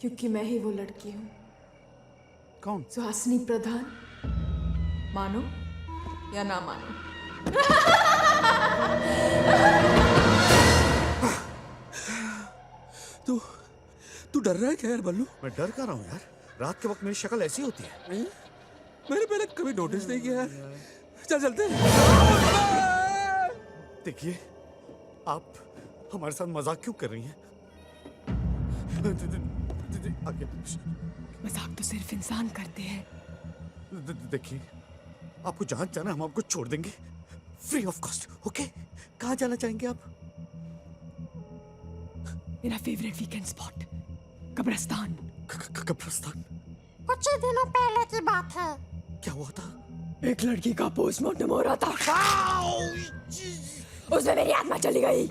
क्योंकि मैं ही वो लड़की हूँ। कौन? सुहासिनी प्रधान। मानो या ना मानो। तू डर रहा है क्या यार बल्लू? मैं डर कर रहा हूँ यार, रात के वक्त मेरी शक्ल ऐसी होती है। मैंने पहले कभी नोटिस नहीं किया यार। चल चलते। देखिए, आप हमारे साथ मजाक क्यों कर रही हैं? आगे मजाक तो सिर्फ इंसान करते हैं। देखिए, आपको जहां जाना हम आपको छोड़ देंगे, फ्री ऑफ कॉस्ट। ओके, कहाँ जाना चाहेंगे आप? मेरा फेवरेट वीकेंड स्पॉट कब्रिस्तान। कब्रिस्तान? कुछ ही दिनों पहले की बात है। क्या हुआ था? एक लड़की का पोस्टमार्टम हो रहा था। उसमें मेरी आत्मा चली गई।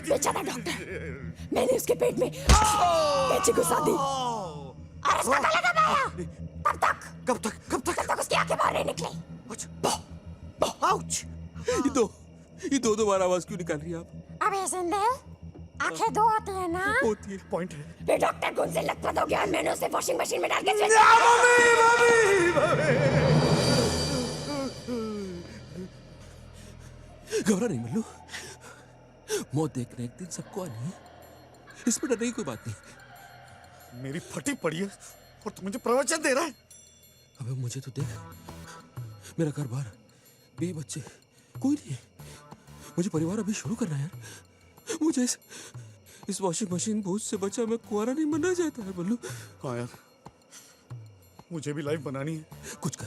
बेचारा डॉक्टर, मैंने उसके पेट में कैंची घुसा दी और उसका गला दबाया। कब तक उसकी आंखें बाहर नहीं निकली। आउच! ये दो बार आवाज क्यों निकाल रही है आप? अबे जिंदे, आंखें दो होती है ना? होती है, पॉइंट है। ये डॉक्टर को उनसे लथपथ हो गया और मैंने उसे वॉशिंग मशीन में डाल के घबरा नहीं बल्लू, मौत देखने एक दिन सबको आनी है, इसमें डरने की कोई बात नहीं। मेरी फटी पड़ी है और तू मुझे प्रवचन दे रहा है। अबे मुझे तो देख, मेरा घर बार, 2 बच्चे, कोई नहीं है। मुझे परिवार अभी शुरू करना है यार। मुझे इस वॉशिंग मशीन भूत से बचा मैं कुंवारा नहीं बनना चाहता है बल्लू। हाँ यार, मुझे भी लाइफ बनानी है। कुछ कर।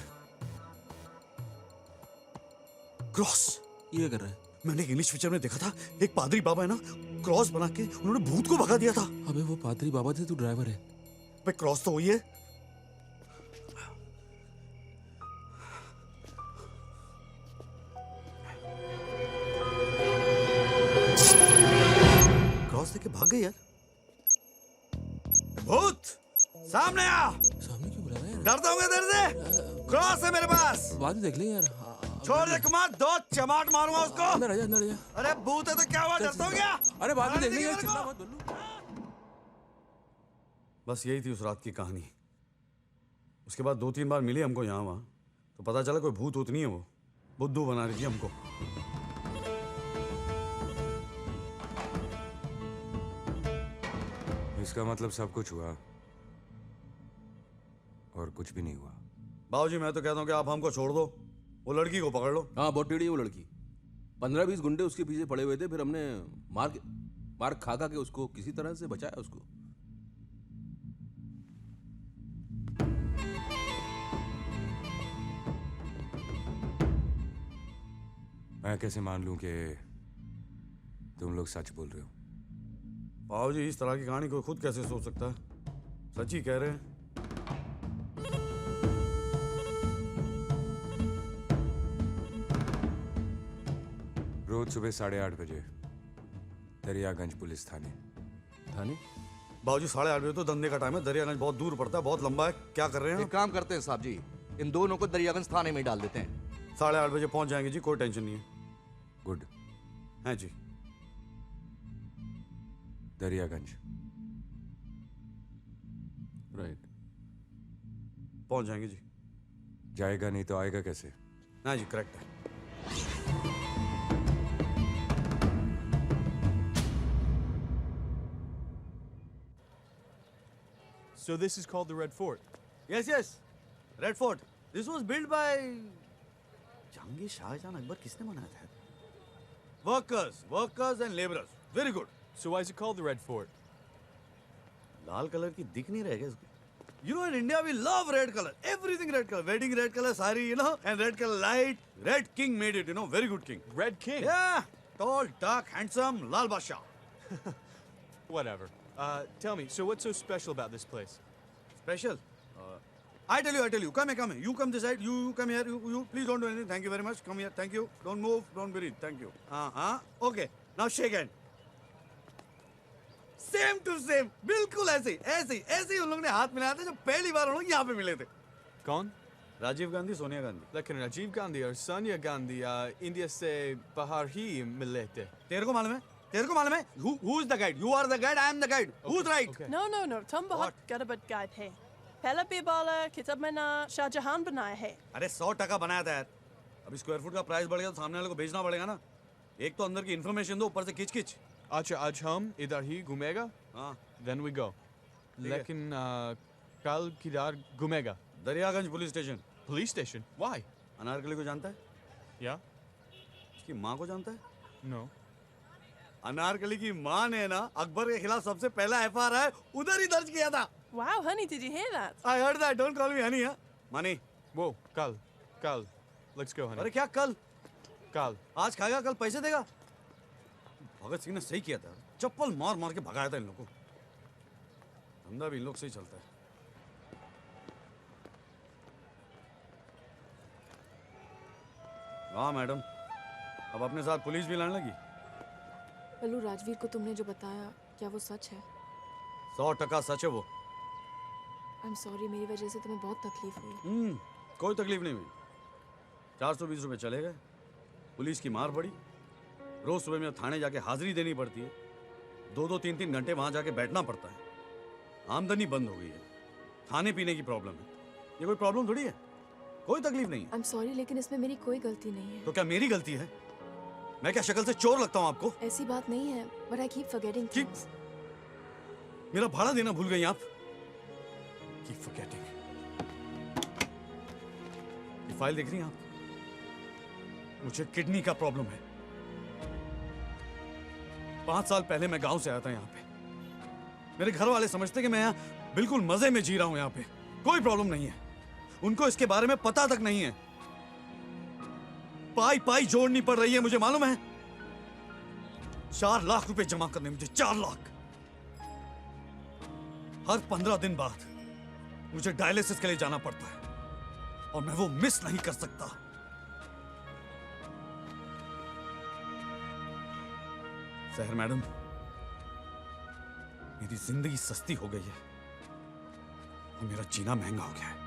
क्रॉस। ये कर रहा है? मैंने इंग्लिश पिक्चर में देखा था, एक पादरी बाबा है ना, क्रॉस बना के उन्होंने भूत को भगा दिया था। अबे वो पादरी बाबा थे, तू ड्राइवर है। भाई क्रॉस तो वही है। क्रॉस देके भाग गई यार। भूत सामने आ। सामने क्यों बुला रहा है यार? डरता हूँ डर से। क्रॉस है मेरे पास। बाद में देख ले यार। छोड़ दे कुमार, 2 चमाट मारूंगा उसको। अंदर आ जा। अरे भूत है तो क्या हुआ, डरता हूँ क्या? अरे बाद में देख ले यार, चिल्ला मत बल्लू। बस यही थी उस रात की कहानी। उसके बाद 2-3 बार मिली हमको यहाँ वहाँ, तो पता चला कोई भूत नहीं है, वो बुद्धू बना रही थी हमको। इसका मतलब सब कुछ हुआ और कुछ भी नहीं हुआ। बाबूजी मैं तो कहता हूँ कि आप हमको छोड़ दो, वो लड़की को पकड़ लो। हाँ बहुत टेढ़ी है वो लड़की। 15-20 गुंडे उसके पीछे पड़े हुए थे, फिर हमने मार खा के उसको किसी तरह से बचाया उसको। मैं कैसे मान लूं कि तुम लोग सच बोल रहे हो? बाबूजी इस तरह की कहानी कोई खुद कैसे सोच सकता है? सच ही कह रहे हैं। रोज सुबह 8:30 बजे दरियागंज पुलिस थाने। बाबूजी 8:30 बजे तो धंधे का टाइम है, दरियागंज बहुत दूर पड़ता है, बहुत लंबा है। क्या कर रहे हैं? एक काम करते हैं साहब जी, इन दोनों को दरियागंज थाने में ही डाल देते हैं। 8:30 बजे पहुंच जाएंगे जी, कोई टेंशन नहीं है। गुड। हैं जी। दरियागंज राइट। पहुंच जाएंगे जी। जाएगा नहीं तो आएगा कैसे? हाँ जी, करेक्ट है। So this is called the Red Fort? Yes. Red Fort. This was built by Jahangir Shahjahan Akbar. किसने बनाया था? Workers and laborers. Very good. So why is it called the Red Fort? Lal colour की दिख नहीं रहेगा इसको। You know in India we love red color. Everything red color. Wedding red color sari, you know, and red color light. Red King made it, you know, very good king. Red King? Yeah, tall, dark, handsome, Lal Basha. Whatever. Tell me, so what's so special about this place? Special? I tell you. Come here. You come this side. You come here. You please don't do anything. Thank you very much. Come here. Thank you. Don't move. Don't breathe. Thank you. Okay. Now shake hand. Same to same. बिल्कुल ऐसे ही उन लोगों ने हाथ मिलाया था जब पहली बार उन लोग यहाँ पे मिले थे। कौन? राजीव गांधी, सोनिया गांधी। लेकिन राजीव गांधी और सोनिया गांधी इंडिया से बाहर ही मिले थे। तेरे को मालूम है? तेरे को मालूम है? Who is the guide? You are the guide. I am the guide. Who's right? Okay. No, तुम बहुत गड़बड़ गाइड है। पहला बेबाला किताब में ना शाहजहां बनाया है। अरे 100% बनाया था यार। अभी स्क्वायर फुट का प्राइस बढ़ गया तो सामने वाले को भेजना पड़ेगा ना। एक तो अंदर की इन्फॉर्मेशन दो, ऊपर से किच-किच। अच्छा, आज हम इधर ही घूमेगा? हाँ। Then we go. लेकिन कल किधर घूमेगा? Daryaganj police station. Police station? Why? Anarkali को जानता है? Yeah? उसकी माँ को जानता है? No. अनारकली की माँ ने ना अकबर के खिलाफ सबसे पहला FIR उधर ही दर्ज किया था। Wow, honey, did you hear that? I heard that. Don't call me honey, हाँ? मानी। Whoa, कल. Let's go, honey. अरे क्या कल? कल. आज खाएगा, कल पैसे देगा। भगत सिंह ने सही किया था। चप्पल मार मार के भगाया था इन लोगों को। धंधा भी इन लोग से ही चलता है। हाँ मैडम, अब अपने साथ पुलिस भी लाने लगी। पल्लू, राजवीर को तुमने जो बताया क्या वो सच है? 100% सच है वो। आई एम सॉरी, मेरी वजह से तुम्हें बहुत तकलीफ हुई। कोई तकलीफ नहीं हुई। 420 रुपए चले गए, पुलिस की मार पड़ी, रोज सुबह में थाने जाके हाजिरी देनी पड़ती है, 2-2, 3-3 घंटे वहां जाके बैठना पड़ता है, आमदनी बंद हो गई है, खाने पीने की प्रॉब्लम है। ये कोई प्रॉब्लम थोड़ी है, कोई तकलीफ नहीं है। आई एम सॉरी, लेकिन इसमें मेरी कोई गलती नहीं है। तो क्या मेरी गलती है? मैं क्या शक्ल से चोर लगता हूँ आपको? ऐसी बात नहीं है, but I keep forgetting things. मेरा भाड़ा देना भूल गई आप? Keep forgetting. ये फाइल देख रही हैं आप? मुझे किडनी का प्रॉब्लम है। 5 साल पहले मैं गांव से आया था यहाँ पे। मेरे घर वाले समझते कि मैं यहाँ बिल्कुल मजे में जी रहा हूँ, यहाँ पे कोई प्रॉब्लम नहीं है। उनको इसके बारे में पता तक नहीं है। पाई जोड़नी पड़ रही है, मुझे मालूम है। 4 लाख रुपए जमा करने मुझे, 4 लाख। हर 15 दिन बाद मुझे डायलिसिस के लिए जाना पड़ता है और मैं वो मिस नहीं कर सकता। सहर मैडम, मेरी जिंदगी सस्ती हो गई है और मेरा जीना महंगा हो गया है।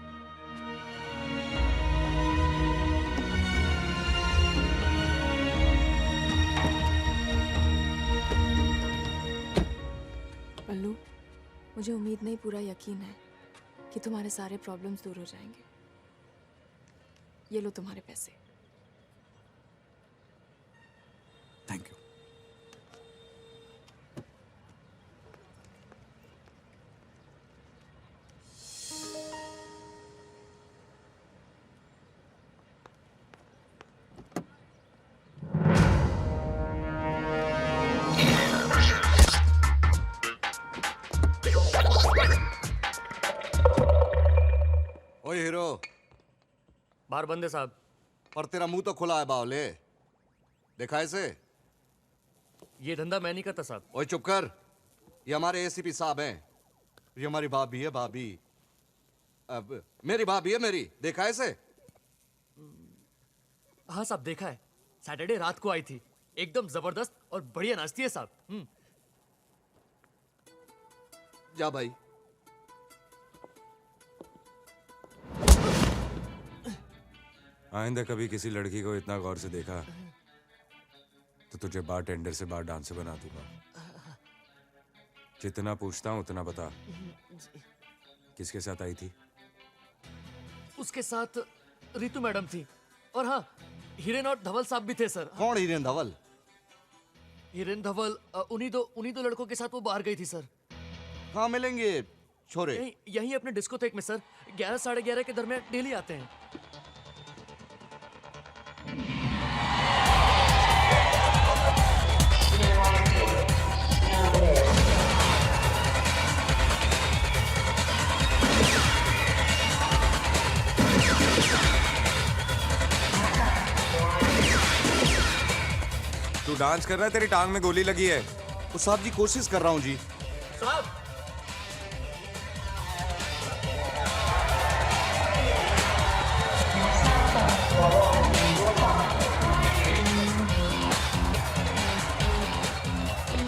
पल्लू, मुझे उम्मीद नहीं, पूरा यकीन है कि तुम्हारे सारे प्रॉब्लम्स दूर हो जाएंगे। ये लो तुम्हारे पैसे। Thank you. ओए हीरो, बाहर बंद है साहब। पर तेरा मुंह तो खुला है बावले। देखा इसे? ये धंधा मैं नहीं करता साहब। ओए चुप कर। ये हमारे एसीपी साहब हैं। ये हमारी भाभी है, भाभी। अब मेरी भाभी है मेरी। देखा इसे? हाँ साहब, देखा है। सैटरडे रात को आई थी, एकदम जबरदस्त और बढ़िया नाचती है साहब। जा भाई। आइंदा कभी किसी लड़की को इतना गौर से देखा तो तुझे बार टेंडर से बार डांसर बना दूंगा। जितना पूछता हूं उतना बता। किसके साथ आई थी? उसके साथ रितु मैडम थी, और हाँ, हिरेन और धवल साहब भी थे सर। कौन हिरेन धवल? हिरेन धवल उन्हीं दो लड़कों के साथ वो बाहर गई थी सर। हाँ मिलेंगे छोरे। यहीं अपने डिस्कोथेक में सर। 11 साढ़े 11 के दरमियान डेली आते हैं। तू डांस कर रहा है, तेरी टांग में गोली लगी है। तो साहब जी कोशिश कर रहा हूँ जी। साहब,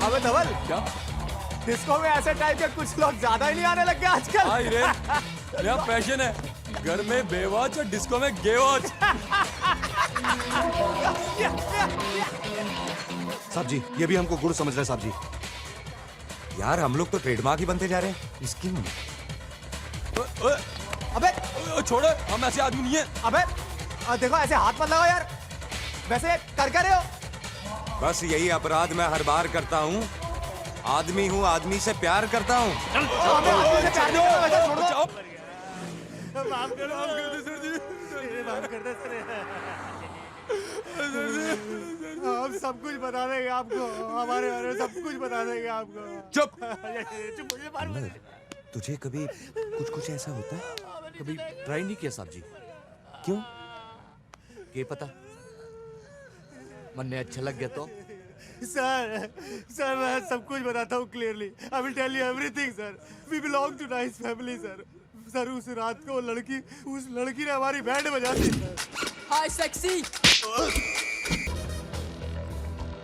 अबे धवल, क्या? डिस्को में ऐसे टाइप के कुछ लोग ज्यादा ही नहीं आने लग गए आजकल। हाँ रे, नया फैशन है। घर में बेवॉच और डिस्को में गे वॉच। साहब जी, ये भी हमको गुड़ समझ रहे हैं साहब जी। यार हम लोग तो ट्रेडमार्क ही बनते जा रहे हैं इसकी। अबे छोड़ो, हम ऐसे आदमी नहीं है। अबे देखो ऐसे हाथ मत लगाओ यार। वैसे कर क्या रहे हो? बस यही अपराध मैं हर बार करता हूँ। आदमी हूँ, आदमी से प्यार करता हूँ। अबे आदमी से प्यार नहीं करना, वैसे छोड़ दो। माफ कर दो सर जी, माफ कर दो सर। हम सब कुछ बता देंगे आपको, हमारे बारे में सब कुछ बता देंगे आपको। चुप। चुप, मुझे मार मत। तुझे कभी कुछ ऐसा होता है? कभी ट्राई नहीं किया साहब जी। क्यों? क्या पता, मन ने अच्छा लग गया तो। सर मैं सब कुछ बताता हूँ clearly. I will tell you everything sir. We belong to nice family sir. Sir उस रात को उस लड़की ने हमारी बैंड बजा दी सर। Hi sexy.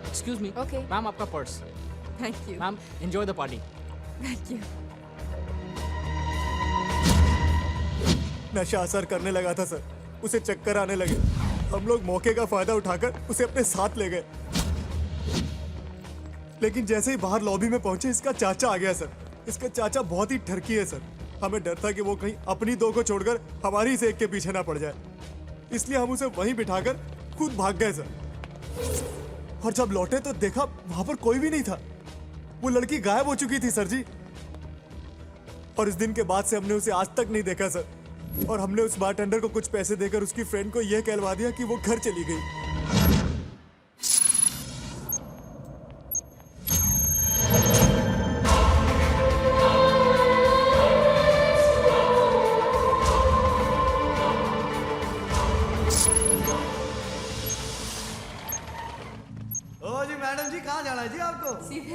Excuse me. Okay. Ma'am आपका purse. Thank you. Ma'am enjoy the party. Thank you. नशा असर करने लगा था सर, उसे चक्कर आने लगे। हम लोग मौके का फायदा उठाकर उसे अपने साथ ले गए, लेकिन जैसे ही बाहर लॉबी में पहुंचे इसका चाचा आ गया सर। इसका चाचा बहुत ही ठरकी है सर। हमें डर था कि वो कहीं अपनी दो को छोड़कर हमारी से एक के पीछे ना पड़ जाए, इसलिए हम उसे वहीं बिठाकर खुद भाग गए सर। और जब लौटे तो देखा वहां पर कोई भी नहीं था। वो लड़की गायब हो चुकी थी सर जी। और इस दिन के बाद से हमने उसे आज तक नहीं देखा सर। और हमने उस बारटेंडर को कुछ पैसे देकर उसकी फ्रेंड को यह कहलवा दिया कि वो घर चली गई।